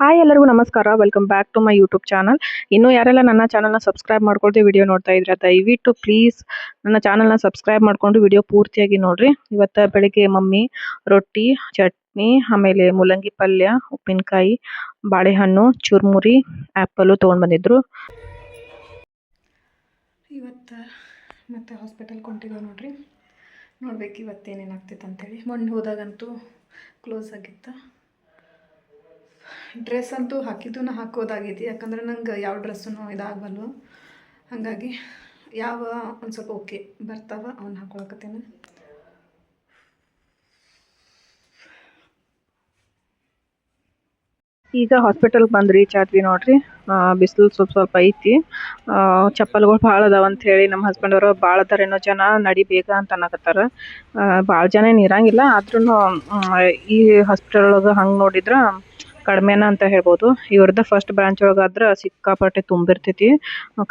Hi ಎಲ್ಲರಿಗೂ ನಮಸ್ಕಾರ. Welcome back to my YouTube channel. ಇನ್ನೂ ಯಾರೆಲ್ಲ ನನ್ನ ಚಾನಲ್ನ ಸಬ್ಸ್ಕ್ರೈಬ್ ಮಾಡ್ಕೊಳ್ತೀವಿ ವಿಡಿಯೋ ನೋಡ್ತಾ ಇದ್ರೆ ದಯವಿಟ್ಟು ಪ್ಲೀಸ್ ನನ್ನ ಚಾನಲ್ನ ಸಬ್ಸ್ಕ್ರೈಬ್ ಮಾಡ್ಕೊಂಡು ವಿಡಿಯೋ ಪೂರ್ತಿಯಾಗಿ ನೋಡ್ರಿ. ಇವತ್ತು ಬೆಳಿಗ್ಗೆ ಮಮ್ಮಿ ರೊಟ್ಟಿ, ಚಟ್ನಿ, ಆಮೇಲೆ ಮೂಲಂಗಿ ಪಲ್ಯ, ಉಪ್ಪಿನಕಾಯಿ, ಬಾಳೆಹಣ್ಣು, ಚುರ್ಮುರಿ, ಆ್ಯಪಲ್ಲು ತೊಗೊಂಡು ಬಂದಿದ್ರು. ಇವತ್ತು ಮತ್ತೆ ಹಾಸ್ಪಿಟಲ್ಗೆ ಹೊಂಟಿದ್ದೇವೆ ನೋಡ್ರಿ. ನೋಡ್ಬೇಕು ಇವತ್ತೇನೇನು ಆಗ್ತೈತೆ ಅಂತೇಳಿ. ಮೊನ್ನೆ ಹೋದಾಗಂತೂ ಕ್ಲೋಸ್ ಆಗಿತ್ತು. ಡ್ರೆಸ್ ಅಂತೂ ಹಾಕಿದ್ದು ಹಾಕೋದಾಗೈತಿ, ಯಾಕಂದ್ರೆ ನಂಗೆ ಯಾವ ಡ್ರೆಸ್ಸೂ ಇದಾಗಲ್ವ. ಹಾಗಾಗಿ ಯಾವ ಒಂದು ಸ್ವಲ್ಪ ಓಕೆ ಬರ್ತಾವ ಅವನ್ನ ಹಾಕೊಳಕತ್ತೇನೆ. ಈಗ ಹಾಸ್ಪಿಟಲ್ಗೆ ಬಂದು ರೀಚ್ ಆದ್ವಿ ನೋಡ್ರಿ. ಬಿಸಿಲು ಸ್ವಲ್ಪ ಐತಿ. ಚಪ್ಪಲ್ಗಳು ಭಾಳ ಅದಾವ ಅಂತ ಹೇಳಿ ನಮ್ಮ ಹಸ್ಬೆಂಡ್ ಅವರು ಭಾಳ ಅದಾರೇನೋ ಜನ, ನಡಿ ಬೇಗ ಅಂತ ಅನ್ನಕತ್ತಾರ. ಭಾಳ ಜನ ಏನು ಇರಂಗಿಲ್ಲ, ಆದ್ರೂ ಈ ಹಾಸ್ಪಿಟಲ್ ಒಳಗೆ ಹಂಗೆ ನೋಡಿದ್ರೆ ಕಡಿಮೆನ ಅಂತ ಹೇಳ್ಬೋದು. ಇವ್ರದ್ದು ಫಸ್ಟ್ ಬ್ರಾಂಚ್ ಒಳಗಾದ್ರೆ ಸಿಕ್ಕಾಪಟ್ಟೆ ತುಂಬಿರ್ತೈತಿ,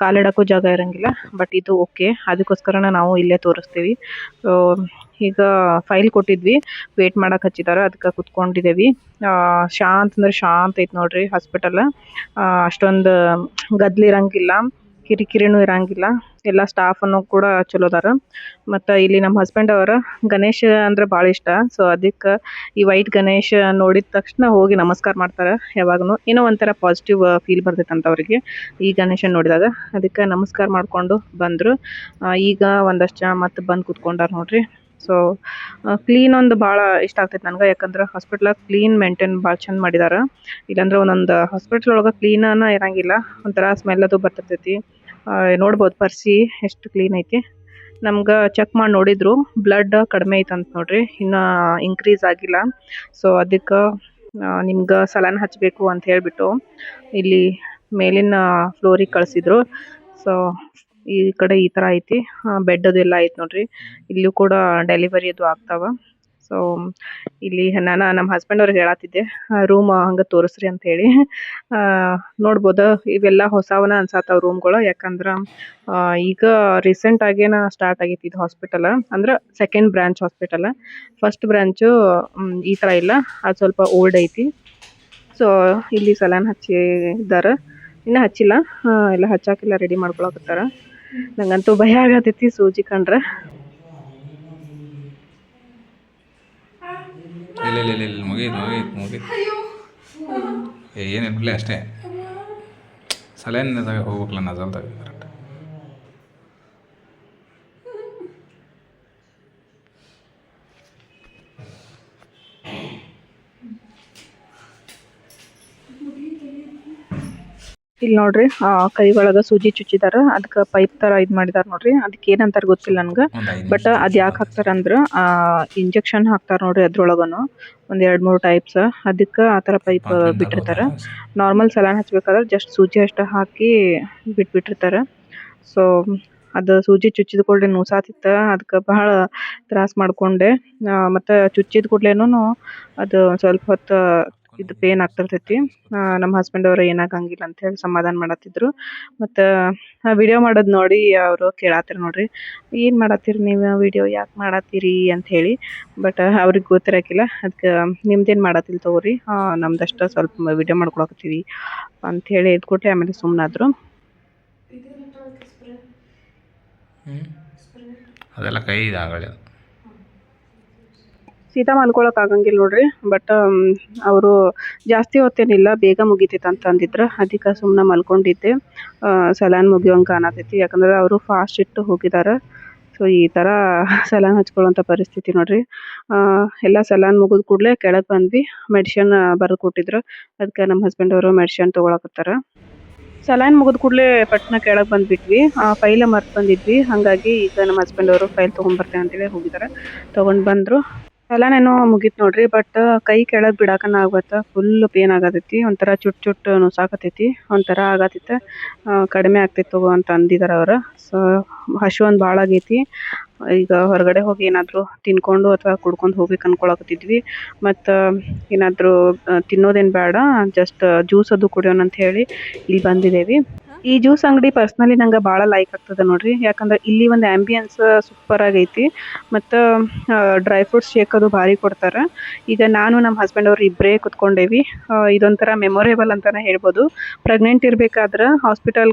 ಕಾಲಿಡಕ್ಕೂ ಜಾಗ ಇರಂಗಿಲ್ಲ. ಬಟ್ ಇದು ಓಕೆ, ಅದಕ್ಕೋಸ್ಕರನ ನಾವು ಇಲ್ಲೇ ತೋರಿಸ್ತೀವಿ. ಈಗ ಫೈಲ್ ಕೊಟ್ಟಿದ್ವಿ, ವೇಟ್ ಮಾಡಕ್ಕೆ ಹಚ್ಚಿದಾರೆ, ಅದಕ್ಕೆ ಕುತ್ಕೊಂಡಿದ್ದೇವೆ. ಶಾಂತ ಅಂದ್ರೆ ಶಾಂತ ಐತೆ ನೋಡ್ರಿ ಹಾಸ್ಪಿಟಲ್. ಅಷ್ಟೊಂದು ಗದ್ಲಿರಂಗಿಲ್ಲ, ಕಿರಿಕಿರಿನೂ ಇರಂಗಿಲ್ಲ. ಎಲ್ಲ ಸ್ಟಾಫನ್ನು ಕೂಡ ಚಲೋ ಅದಾರ. ಮತ್ತು ಇಲ್ಲಿ ನಮ್ಮ ಹಸ್ಬೆಂಡ್ ಅವರ ಗಣೇಶ ಅಂದ್ರೆ ಭಾಳ ಇಷ್ಟ. ಸೊ ಅದಕ್ಕೆ ಈ ವೈಟ್ ಗಣೇಶ ನೋಡಿದ ತಕ್ಷಣ ಹೋಗಿ ನಮಸ್ಕಾರ ಮಾಡ್ತಾರೆ ಯಾವಾಗೂ. ಏನೋ ಒಂಥರ ಪಾಸಿಟಿವ್ ಫೀಲ್ ಬರ್ತೈತೆ ಅವ್ರಿಗೆ ಈ ಗಣೇಶನ ನೋಡಿದಾಗ. ಅದಕ್ಕೆ ನಮಸ್ಕಾರ ಮಾಡಿಕೊಂಡು ಬಂದರು. ಈಗ ಒಂದಷ್ಟು ಜನ ಮತ್ತೆ ಬಂದು ಕೂತ್ಕೊಂಡಾರ ನೋಡ್ರಿ. ಸೊ ಕ್ಲೀನ್ ಒಂದು ಭಾಳ ಇಷ್ಟ ಆಗ್ತೈತೆ ನನಗೆ, ಯಾಕಂದ್ರೆ ಹಾಸ್ಪಿಟ್ಲಾಗ ಕ್ಲೀನ್ ಮೇಂಟೈನ್ ಭಾಳ ಚಂದ ಮಾಡಿದಾರೆ. ಇಲ್ಲಾಂದ್ರೆ ಒಂದೊಂದು ಹಾಸ್ಪಿಟ್ಲ್ ಒಳಗೆ ಕ್ಲೀನನ ಇರಂಗಿಲ್ಲ, ಒಂಥರ ಸ್ಮೆಲ್ ಅದು ಬರ್ತಿರ್ತೈತಿ. ನೋಡ್ಬೋದು ಪರ್ಸಿ ಎಷ್ಟು ಕ್ಲೀನ್ ಐತಿ. ನಮ್ಗೆ ಚೆಕ್ ಮಾಡಿ ನೋಡಿದ್ರು ಬ್ಲಡ್ ಕಡಿಮೆ ಐತಂತ ನೋಡ್ರಿ, ಇನ್ನು ಇನ್ಕ್ರೀಸ್ ಆಗಿಲ್ಲ. ಸೊ ಅದಕ್ಕೆ ನಿಮ್ಗೆ ಸಲಾನ್ ಹಚ್ಚಬೇಕು ಅಂತ ಹೇಳಿಬಿಟ್ಟು ಇಲ್ಲಿ ಮೇಲಿನ ಫ್ಲೋರಿಗೆ ಕಳಿಸಿದ್ರು. ಸೊ ಈ ಕಡೆ ಈ ಥರ ಐತಿ, ಬೆಡ್ ಅದೆಲ್ಲ ಐತಿ ನೋಡ್ರಿ. ಇಲ್ಲೂ ಕೂಡ ಡೆಲಿವರಿ ಅದು ಆಗ್ತಾವ. ಸೊ ಇಲ್ಲಿ ನಾನು ನಮ್ಮ ಹಸ್ಬೆಂಡ್ ಅವ್ರಿಗೆ ಹೇಳತ್ತಿದ್ದೆ ರೂಮ್ ಹಂಗೆ ತೋರಿಸ್ರಿ ಅಂತ ಹೇಳಿ. ನೋಡ್ಬೋದು ಇವೆಲ್ಲ ಹೊಸವನ ಅನ್ಸತ್ತಾವ ರೂಮ್ಗಳು, ಯಾಕಂದ್ರೆ ಈಗ ರೀಸೆಂಟ್ ಆಗೇನ ಸ್ಟಾರ್ಟ್ ಆಗೈತಿ ಇದು ಹಾಸ್ಪಿಟಲ್. ಅಂದ್ರೆ second branch hospital. First branch ಈ ಥರ ಇಲ್ಲ, ಅದು ಸ್ವಲ್ಪ ಓಲ್ಡ್ ಐತಿ. ಸೊ ಇಲ್ಲಿ ಸಲಾನ್ ಹಚ್ಚಿದ್ದಾರೆ, ಇನ್ನೂ ಹಚ್ಚಿಲ್ಲ, ಎಲ್ಲ ಹಚ್ಚಾಕೆಲ್ಲ ರೆಡಿ ಮಾಡ್ಕೊಳಕತ್ತಾರ. ನಂಗಂತೂ ಭಯ ಆಗತೈತಿ ಸೂಜಿ ಕಂಡ್ರೆ. ಇಲ್ಲ ಮುಗೀತು ಏನಿಲ್ಲ ಅಷ್ಟೇ. ಸಲೈನ್ದಾಗ ಹೋಗ್ಬೇಕಲ್ಲ ನಜಲ್ದಾಗ ಕರೆಕ್ಟ್. ಇಲ್ಲಿ ನೋಡ್ರಿ ಕೈ ಒಳಗೆ ಸೂಜಿ ಚುಚ್ಚಿದಾರ, ಅದಕ್ಕೆ ಪೈಪ್ ತರ ಇದು ಮಾಡಿದಾರ ನೋಡ್ರಿ. ಅದಕ್ಕೆ ಏನಂತಾರ ಗೊತ್ತಿಲ್ಲ ನನ್ಗೆ, ಬಟ್ ಅದ್ ಯಾಕೆ ಹಾಕ್ತಾರ ಅಂದ್ರೆ ಇಂಜೆಕ್ಷನ್ ಹಾಕ್ತಾರ ನೋಡ್ರಿ ಅದ್ರೊಳಗನು ಒಂದ್ 2-3 ಟೈಪ್ಸ್. ಅದಕ್ಕೆ ಆ ಥರ ಪೈಪ್ ಬಿಟ್ಟಿರ್ತಾರ. ನಾರ್ಮಲ್ ಸಲಾನ್ ಹಚ್ಬೇಕಾದ್ರೆ ಜಸ್ಟ್ ಸೂಜಿ ಅಷ್ಟ ಹಾಕಿ ಬಿಟ್ಬಿಟ್ಟಿರ್ತಾರ. ಸೊ ಅದು ಸೂಜಿ ಚುಚ್ಚಿದ ಕೂಡಲೇ ನುಸಾತಿತ್ತ, ಅದಕ್ಕೆ ಬಹಳ ತ್ರಾಸ ಮಾಡ್ಕೊಂಡೆ. ಮತ್ತು ಚುಚ್ಚಿದ ಕೂಡಲೇನು ಅದು ಸ್ವಲ್ಪ ಹೊತ್ತು ಇದು ಪೇನ್ ಆಗ್ತಿರ್ತೈತಿ. ನಮ್ಮ ಹಸ್ಬೆಂಡ್ ಅವರು ಏನಾಗಂಗಿಲ್ಲ ಅಂತ ಹೇಳಿ ಸಮಾಧಾನ ಮಾಡತ್ತಿದ್ರು. ಮತ್ತು ವಿಡಿಯೋ ಮಾಡೋದು ನೋಡಿ ಅವರು ಕೇಳಾತಿರ್ ನೋಡ್ರಿ, ಏನು ಮಾಡತ್ತೀರಿ ನೀವು, ವಿಡಿಯೋ ಯಾಕೆ ಮಾಡತ್ತೀರಿ ಅಂತ ಹೇಳಿ. ಬಟ್ ಅವ್ರಿಗೆ ಗೊತ್ತಿರಕಿಲ್ಲ. ಅದಕ್ಕೆ ನಿಮ್ದೇನು ಮಾಡತ್ತಿಲ್ಲ ತಗೋರಿ, ನಮ್ದಷ್ಟ ಸ್ವಲ್ಪ ವಿಡಿಯೋ ಮಾಡ್ಕೊಳಕತ್ತೀವಿ ಅಂತ ಹೇಳಿ ಇದ್ಕೊಟ್ಲೆ. ಆಮೇಲೆ ಸುಮ್ಮನಾದ್ರು. ಅದೆಲ್ಲ ಕೈ ಇದಾಗಲ್ಲ, ಸೀದಾ ಮಲ್ಕೊಳಕ್ ಆಗಂಗಿಲ್ಲ ನೋಡ್ರಿ. ಬಟ್ ಅವರು ಜಾಸ್ತಿ ಹೊತ್ತೇನಿಲ್ಲ, ಬೇಗ ಮುಗಿತೈತೆ ಅಂತ ಅಂದಿದ್ರು. ಅದಕ್ಕೆ ಸುಮ್ಮನೆ ಮಲ್ಕೊಂಡಿದ್ದೆ. ಸಲಾನ್ ಮುಗಿಯೋಂಗೆ ಕಾಣತೈತಿ, ಯಾಕಂದ್ರೆ ಅವರು ಫಾಸ್ಟ್ ಇಟ್ಟು ಹೋಗಿದ್ದಾರೆ. ಸೊ ಈ ಥರ ಸಲಾನ್ ಹಚ್ಕೊಳ್ಳೋಂಥ ಪರಿಸ್ಥಿತಿ ನೋಡ್ರಿ. ಎಲ್ಲ ಸಲಾನ್ ಮುಗಿದ ಕೂಡಲೇ ಕೆಳಗೆ ಬಂದ್ವಿ. ಮೆಡಿಷನ್ ಬರೆದು ಕೊಟ್ಟಿದ್ರು, ಅದಕ್ಕೆ ನಮ್ಮ ಹಸ್ಬೆಂಡ್ ಅವರು ಮೆಡಿಷನ್ ತೊಗೊಳಕತ್ತಾರ. ಸಲಾನ್ ಮುಗಿದ ಕೂಡಲೇ ಪಟ್ನ ಕೆಳಗೆ ಬಂದುಬಿಟ್ವಿ. ಫೈಲ ಮರ್ತು ಬಂದಿದ್ವಿ, ಹಾಗಾಗಿ ಈಗ ನಮ್ಮ ಹಸ್ಬೆಂಡ್ ಅವರು ಫೈಲ್ ತೊಗೊಂಬರ್ತೇವೆ ಅಂತೇಳಿ ಹೋಗಿದ್ದಾರೆ. ತೊಗೊಂಡು ಬಂದರು. ಸಲಾನೇನೋ ಮುಗೀತು ನೋಡ್ರಿ, ಬಟ್ ಕೈ ಕೆಳಗೆ ಬಿಡಾಕನ ಆಗತ್ತ. ಫುಲ್ ಪೇನ್ ಆಗತೈತಿ, ಒಂಥರ ಚುಟ್ಟು ನುಸಾಕತೈತಿ, ಒಂಥರ ಆಗತೈತೆ. ಕಡಿಮೆ ಆಗ್ತೈತೆ ತಗೋ ಅಂತ ಅಂದಿದ್ದಾರೆ ಅವ್ರು. ಸೊ ಹಶು ಒಂದು ಭಾಳ ಆಗೈತಿ. ಈಗ ಹೊರಗಡೆ ಹೋಗಿ ಏನಾದರೂ ತಿನ್ಕೊಂಡು ಅಥವಾ ಕುಡ್ಕೊಂಡು ಹೋಗ್ಬೇಕು ಅನ್ಕೊಳಕತ್ತಿದ್ವಿ. ಮತ್ತು ಏನಾದರೂ ತಿನ್ನೋದೇನು ಬೇಡ, ಜಸ್ಟ್ ಜ್ಯೂಸ್ ಅದು ಕುಡಿಯೋಣ ಅಂತ ಹೇಳಿ ಇಲ್ಲಿ ಬಂದಿದ್ದೇವೆ. ಈ ಜ್ಯೂಸ್ ಅಂಗಡಿ ಪರ್ಸ್ನಲಿ ನಂಗೆ ಭಾಳ ಲೈಕ್ ಆಗ್ತದೆ ನೋಡ್ರಿ. ಯಾಕಂದ್ರೆ ಇಲ್ಲಿ ಒಂದು ಆಂಬಿಯನ್ಸ್ ಸೂಪರ್ ಆಗೈತಿ. ಮತ್ತು ಡ್ರೈ ಫ್ರೂಟ್ಸ್ ಶೇಕ್ ಅದು ಭಾರಿ ಕೊಡ್ತಾರೆ. ಈಗ ನಾನು ನಮ್ಮ ಹಸ್ಬೆಂಡ್ ಅವ್ರು ಇಬ್ಬರೇ ಕುತ್ಕೊಂಡೇವಿ. ಇದೊಂಥರ ಮೆಮೊರೇಬಲ್ ಅಂತಾನೆ ಹೇಳ್ಬೋದು. ಪ್ರೆಗ್ನೆಂಟ್ ಇರಬೇಕಾದ್ರೆ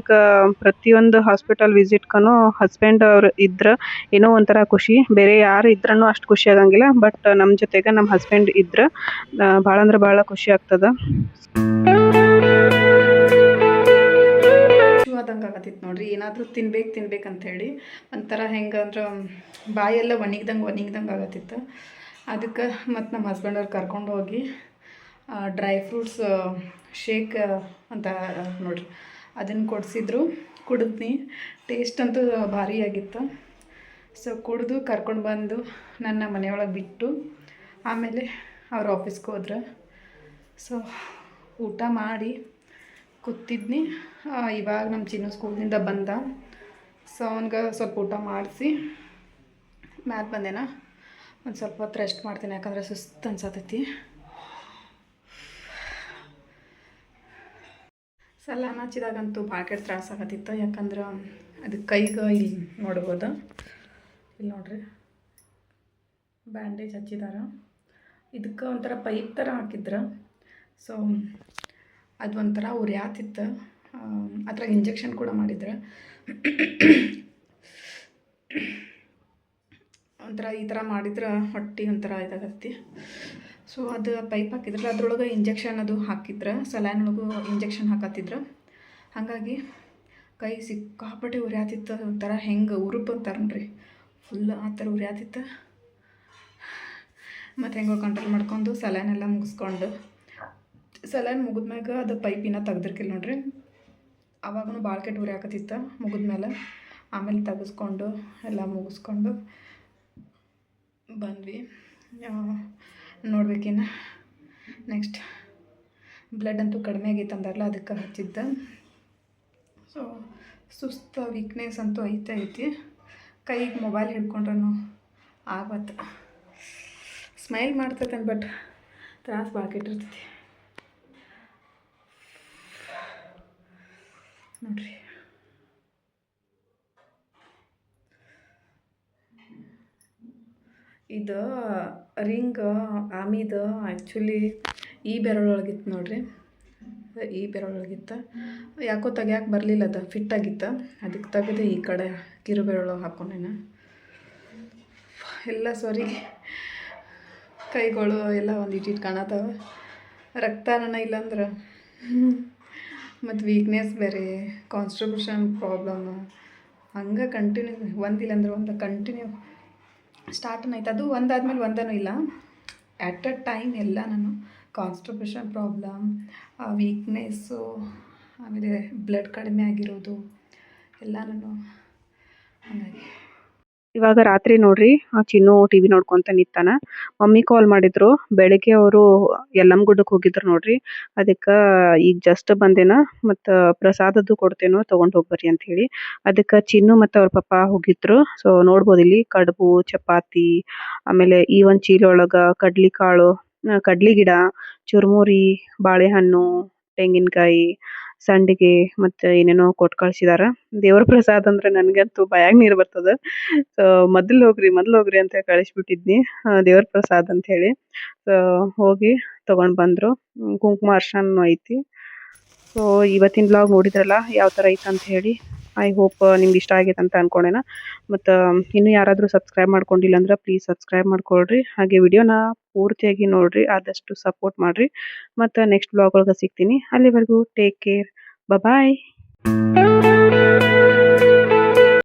ಪ್ರತಿಯೊಂದು ಹಾಸ್ಪಿಟಲ್ ವಿಸಿಟ್ಗೂ ಹಸ್ಬೆಂಡ್ ಅವ್ರು ಇದ್ರೆ ಏನೋ ಒಂಥರ ಖುಷಿ. ಬೇರೆ ಯಾರು ಇದ್ರೂ ಅಷ್ಟು ಖುಷಿ ಆಗಂಗಿಲ್ಲ. ಬಟ್ ನಮ್ಮ ಜೊತೆಗೆ ನಮ್ಮ ಹಸ್ಬೆಂಡ್ ಇದ್ರೆ ಭಾಳ ಅಂದ್ರೆ ಭಾಳ ಖುಷಿ ಆಗ್ತದೆ. ಆದಂಗೆ ಆಗತ್ತಿತ್ತು ನೋಡ್ರಿ. ಏನಾದರೂ ತಿನ್ಬೇಕಂತ ಹೇಳಿ ಒಂಥರ ಹೆಂಗೆ ಅಂದ್ರೆ ಬಾಯೆಲ್ಲ ಒಣಗ್ದಂಗೆ ಆಗತ್ತಿತ್ತು. ಅದಕ್ಕೆ ಮತ್ತು ನಮ್ಮ ಹಸ್ಬೆಂಡ್ ಅವ್ರು ಕರ್ಕೊಂಡು ಹೋಗಿ ಡ್ರೈ ಫ್ರೂಟ್ಸ್ ಶೇಕ್ ಅಂತ ನೋಡ್ರಿ ಅದನ್ನು ಕೊಡಿಸಿದ್ರು. ಕುಡಿದ್ನಿ. ಟೇಸ್ಟ್ ಅಂತೂ ಭಾರಿ ಆಗಿತ್ತು. ಸೊ ಕುಡಿದು ಕರ್ಕೊಂಡು ಬಂದು ನನ್ನ ಮನೆಯೊಳಗೆ ಬಿಟ್ಟು ಆಮೇಲೆ ಅವ್ರ ಆಫೀಸ್ಗೆ ಹೋದ್ರೆ. ಸೊ ಊಟ ಮಾಡಿ ಕೂತಿದ್ನಿ. ಇವಾಗ ನಮ್ಮ ಚಿನ್ನು ಸ್ಕೂಲಿಂದ ಬಂದ. ಸೊ ಅವ್ನಿಗೆ ಸ್ವಲ್ಪ ಊಟ ಮಾಡಿಸಿ ಮ್ಯಾಲೆ ಬಂದೇನ. ಒಂದು ಸ್ವಲ್ಪ ಹೊತ್ತು ರೆಸ್ಟ್ ಮಾಡ್ತೀನಿ, ಯಾಕಂದರೆ ಸುಸ್ತು ಅನ್ಸತೈತಿ. ಸಲಾನ್ ಹಚ್ಚಿದಾಗಂತೂ ಭಾಳ ಕೆಟ್ಟ ತ್ರಾಸ ಆಗತ್ತಿತ್ತು. ಯಾಕಂದ್ರೆ ಅದು ಕೈಗೆ ಇಲ್ಲಿ ನೋಡ್ಬೋದು, ಇಲ್ಲಿ ನೋಡ್ರಿ ಬ್ಯಾಂಡೇಜ್ ಹಚ್ಚಿದಾರ. ಇದಕ್ಕೆ ಒಂಥರ ಪೈಪ್ ಥರ ಹಾಕಿದ್ರು. ಸೊ ಅದು ಒಂಥರ ಉರಿಯಾತಿತ್ತು. ಅದ್ರಾಗ ಇಂಜೆಕ್ಷನ್ ಕೂಡ ಮಾಡಿದ್ರು. ಒಂಥರ ಈ ಥರ ಮಾಡಿದ್ರೆ ಹೊಟ್ಟೆ ಒಂಥರ ಇದಾಗತ್ತಿ. ಸೊ ಅದು ಪೈಪ್ ಹಾಕಿದ್ರೆ ಅದ್ರೊಳಗೆ ಇಂಜೆಕ್ಷನ್ ಅದು ಹಾಕಿದ್ರೆ, ಸಲಾನ್ ಒಳಗೂ ಇಂಜೆಕ್ಷನ್ ಹಾಕತ್ತಿದ್ರು. ಹಾಗಾಗಿ ಕೈ ಸಿಕ್ಕಾಪಟ್ಟೆ ಉರಿಯಾತಿತ್ತು. ಒಂಥರ ಹೆಂಗೆ ಉರುಪು ಅಂತಾರೆ ನೋಡ್ರಿ, ಫುಲ್ ಆ ಥರ ಉರಿಯಾತಿತ್ತು. ಮತ್ತು ಹೆಂಗೋ ಕಂಟ್ರೋಲ್ ಮಾಡ್ಕೊಂಡು ಸಲಾನ್ ಎಲ್ಲ ಮುಗಿಸ್ಕೊಂಡು, ಸಲಾನ್ ಮುಗಿದ್ಮ್ಯಾಗ ಅದು ಪೈಪಿನ ತೆಗ್ದಿರ್ಕಿಲ್ಲ ನೋಡ್ರಿ. ಅವಾಗೂ ಭಾಳ ಕೆಟ್ಟ ಉರಿ ಹಾಕತ್ತಿತ್ತು ಮುಗಿದ್ಮೇಲೆ. ಆಮೇಲೆ ತೆಗೆಸ್ಕೊಂಡು ಎಲ್ಲ ಮುಗಿಸ್ಕೊಂಡು ಬಂದ್ವಿ. ನೋಡ್ಬೇಕಿನ್ನು ನೆಕ್ಸ್ಟ್ ಬ್ಲಡ್ ಅಂತೂ ಕಡಿಮೆ ಆಗೈತೆ ಅಂದಾರಲ್ಲ, ಅದಕ್ಕೆ ಹಚ್ಚಿದ್ದೆ. ಸೊ ಸುಸ್ತು ವೀಕ್ನೆಸ್ ಅಂತೂ ಐತಿ. ಕೈಗೆ ಮೊಬೈಲ್ ಹಿಡ್ಕೊಂಡ್ರೂ ಆಗತ್ತೆ. ಸ್ಮೈಲ್ ಮಾಡ್ತೈತೆ, ಬಟ್ ತ್ರಾಸು ಭಾಳ ಕೆಟ್ಟಿರ್ತೈತಿ ನೋಡ್ರಿ. ಇದು ರಿಂಗ್ ಆಮಿದು ಆ್ಯಕ್ಚುಲಿ ಈ ಬೆರಳೊಳಗಿತ್ತು ನೋಡ್ರಿ. ಈ ಬೆರಳೊಳಗಿತ್ತು. ಯಾಕೋ ತೆಗಿಯೋಕೆ ಬರಲಿಲ್ಲ, ಅದು ಫಿಟ್ ಆಗಿತ್ತು. ಅದಕ್ಕೆ ತೆಗೆದು ಈ ಕಡೆ ಕಿರು ಬೆರಳೊಳಗೆ ಹಾಕೊಂಡೇನ. ಎಲ್ಲ ಸಾರಿ, ಕೈಗಳು ಎಲ್ಲ ಒಂದು ಇಟ್ಟಿಟ್ಟು ಕಾಣತ್ತವೆ. ರಕ್ತನ ಇಲ್ಲಾಂದ್ರೆ ಮತ್ತು ವೀಕ್ನೆಸ್ ಬೇರೆ, ಕಾನ್ಸ್ಟಿಪೇಷನ್ ಪ್ರಾಬ್ಲಮ್, ಹಂಗೆ ಕಂಟಿನ್ಯೂ ಒಂದಿಲ್ಲ ಅಂದ್ರೆ ಒಂದು ಕಂಟಿನ್ಯೂ ಸ್ಟಾರ್ಟನ್ ಆಯ್ತು. ಅದು ಒಂದಾದ್ಮೇಲೆ ಒಂದನೂ ಇಲ್ಲ, ಎಟ್ ಅ ಟೈಮ್ ಎಲ್ಲ ನಾನು ಕಾನ್ಸ್ಟಿಪೇಷನ್ ಪ್ರಾಬ್ಲಮ್, ವೀಕ್ನೆಸ್ಸು, ಆಮೇಲೆ ಬ್ಲಡ್ ಕಡಿಮೆ ಆಗಿರೋದು ಎಲ್ಲ ನಾನು ಹಾಗಾಗಿ. ಇವಾಗ ರಾತ್ರಿ ನೋಡ್ರಿ ಚಿನ್ನು ಟಿವಿ ನೋಡ್ಕೊಂತ ನಿಂತಾನ. ಮಮ್ಮಿ ಕಾಲ್ ಮಾಡಿದ್ರು. ಬೆಳಿಗ್ಗೆ ಅವರು ಯಲ್ಲಮ್ಮಗುಡ್ಡಕ್ಕೆ ಹೋಗಿದ್ರು ನೋಡ್ರಿ. ಅದಕ್ಕೆ ಈಗ ಜಸ್ಟ್ ಬಂದೇನ. ಮತ್ತು ಪ್ರಸಾದದ್ದು ಕೊಡ್ತೇನೋ ತೊಗೊಂಡು ಹೋಗ್ಬರ್ರಿ ಅಂತ ಹೇಳಿ. ಅದಕ್ಕೆ ಚಿನ್ನು ಮತ್ತು ಅವ್ರ ಪಪ್ಪ ಹೋಗಿದ್ರು. ಸೊ ನೋಡ್ಬೋದು ಇಲ್ಲಿ ಕಡುಬು, ಚಪಾತಿ, ಆಮೇಲೆ ಈ ಒಂದು ಚೀಲ ಒಳಗೆ ಕಡ್ಲಿಕಾಳು, ಕಡ್ಲಿ ಗಿಡ, ಚುರುಮುರಿ, ಬಾಳೆಹಣ್ಣು, ತೆಂಗಿನಕಾಯಿ, ಸಂಡಿಗೆ ಮತ್ತು ಏನೇನೋ ಕೊಟ್ಟು ಕಳಿಸಿದಾರ. ದೇವ್ರ ಪ್ರಸಾದ ಅಂದ್ರೆ ನನಗಂತೂ ಬಾಯಾಗ ನೀರು ಬರ್ತದೆ. ಸೊ ಮೊದಲು ಹೋಗ್ರಿ ಅಂತ ಕಳಿಸ್ಬಿಟ್ಟಿದ್ನಿ, ದೇವ್ರ ಪ್ರಸಾದ ಅಂತ ಹೇಳಿ. ಸೊ ಹೋಗಿ ತೊಗೊಂಡು ಬಂದರು. ಕುಂಕುಮ ಅರ್ಶನೂ ಐತಿ. ಸೊ ಇವತ್ತಿನ ಬ್ಲಾಗ್ ನೋಡಿದ್ರಲ್ಲ ಯಾವ ಥರ ಐತೆ ಅಂತ ಹೇಳಿ. ಐ ಹೋಪ್ ನಿಮ್ಗೆ ಇಷ್ಟ ಆಗೈತೆ ಅಂತ ಅಂದ್ಕೊಂಡೇನ. ಮತ್ತು ಇನ್ನೂ ಯಾರಾದರೂ ಸಬ್ಸ್ಕ್ರೈಬ್ ಮಾಡ್ಕೊಂಡಿಲ್ಲ ಅಂದ್ರೆ ಪ್ಲೀಸ್ ಸಬ್ಸ್ಕ್ರೈಬ್ ಮಾಡ್ಕೊಳ್ರಿ. ಹಾಗೆ ವಿಡಿಯೋನ ಪೂರ್ತಿಯಾಗಿ ನೋಡಿರಿ, ಆದಷ್ಟು ಸಪೋರ್ಟ್ ಮಾಡಿರಿ. ಮತ್ತು ನೆಕ್ಸ್ಟ್ ಬ್ಲಾಗ್ ಒಳಗೆ ಸಿಗ್ತೀನಿ. ಅಲ್ಲಿವರೆಗೂ ಟೇಕ್ ಕೇರ್, ಬಾಯ್.